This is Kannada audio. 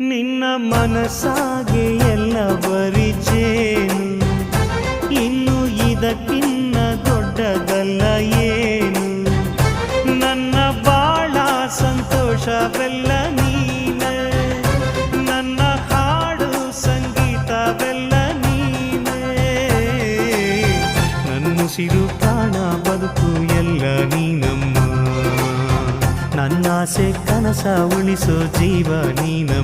ನಿನ್ನ ಮನಸ್ಸಾಗೆ ಎಲ್ಲ ಬರಿಚೇನು, ಇನ್ನು ಇದಕ್ಕಿನ್ನ ದೊಡ್ಡದಲ್ಲ ಏನು. ನನ್ನ ಬಾಳ ಸಂತೋಷವೆಲ್ಲ ನೀನೆ, ನನ್ನ ಹಾಡು ಸಂಗೀತವೆಲ್ಲ ನೀನೆ. ನನ್ನುಸಿರು ಪ್ರಾಣ ಬದುಕು ಎಲ್ಲ ನೀನಮ್ಮ, ನನ್ನಾಸೆ ಕನಸ ಉಳಿಸೋ ಜೀವ ನೀನಮ್ಮ.